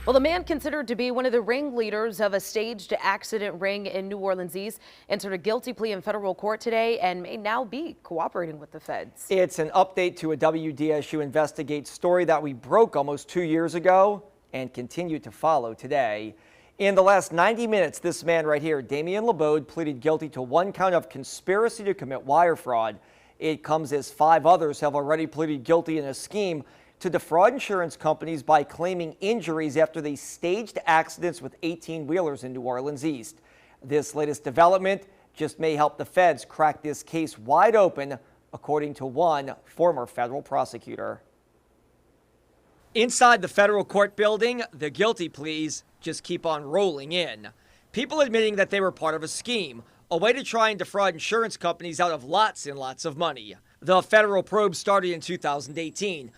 Well, the man considered to be one of the ringleaders of a staged accident ring in New Orleans East entered a guilty plea in federal court today and may now be cooperating with the feds. It's an update to a WDSU Investigate story that we broke almost 2 years ago and continue to follow today. In the last 90 minutes, this man right here, Damien LeBaude, pleaded guilty to 1 count of conspiracy to commit wire fraud. It comes as 5 others have already pleaded guilty in a scheme to defraud insurance companies by claiming injuries after they staged accidents with 18-wheelers in New Orleans East. This latest development just may help the feds crack this case wide open, according to one former federal prosecutor. Inside the federal court building, the guilty pleas just keep on rolling in. People admitting that they were part of a scheme, a way to try and defraud insurance companies out of lots and lots of money. The federal probe started in 2018,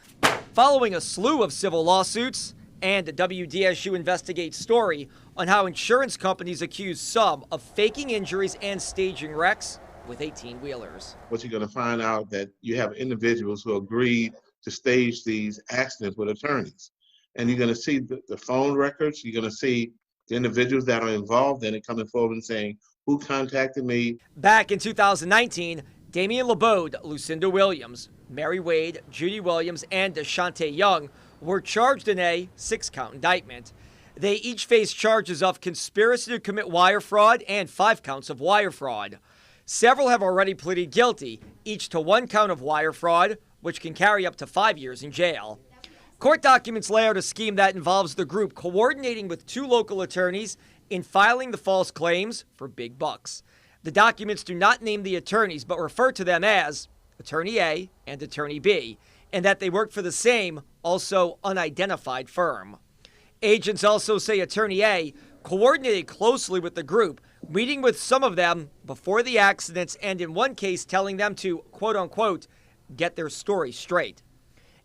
following a slew of civil lawsuits and a WDSU Investigate story on how insurance companies accuse some of faking injuries and staging wrecks with 18-wheelers. What you're going to find out that you have individuals who agreed to stage these accidents with attorneys. And you're going to see the phone records. You're going to see the individuals that are involved in it coming forward and saying, who contacted me? Back in 2019, Damien LeBaude, Lucinda Williams, Mary Wade, Judy Williams, and Deshante Young were charged in a 6-count indictment. They each face charges of conspiracy to commit wire fraud and 5 counts of wire fraud. Several have already pleaded guilty, each to 1 count of wire fraud, which can carry up to 5 years in jail. Court documents lay out a scheme that involves the group coordinating with 2 local attorneys in filing the false claims for big bucks. The documents do not name the attorneys, but refer to them as Attorney A and Attorney B, and that they work for the same, also unidentified firm. Agents also say Attorney A coordinated closely with the group, meeting with some of them before the accidents and in one case telling them to, quote unquote, get their story straight.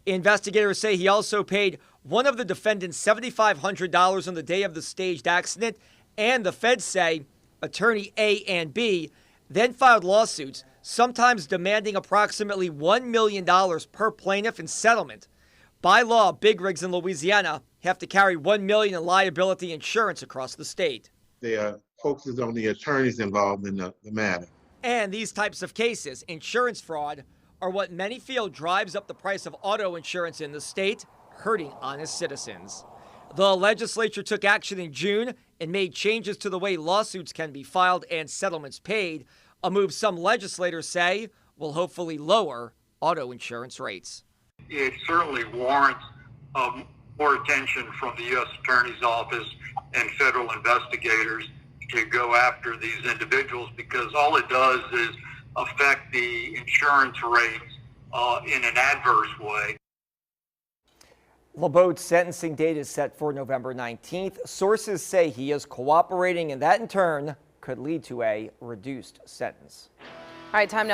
Investigators say he also paid one of the defendants $7,500 on the day of the staged accident, and the feds say Attorney A and B then filed lawsuits, sometimes demanding approximately $1 million per plaintiff in settlement. By law, big rigs in Louisiana have to carry $1 million in liability insurance across the state. They are focused on the attorneys involved in the matter. And these types of cases, insurance fraud, are what many feel drives up the price of auto insurance in the state, hurting honest citizens. The legislature took action in June and made changes to the way lawsuits can be filed and settlements paid, a move some legislators say will hopefully lower auto insurance rates. It certainly warrants more attention from the U.S. Attorney's Office and federal investigators to go after these individuals, because all it does is affect the insurance rates in an adverse way. LeBaude's sentencing date is set for November 19th. Sources say he is cooperating, and that in turn could lead to a reduced sentence. All right, time now.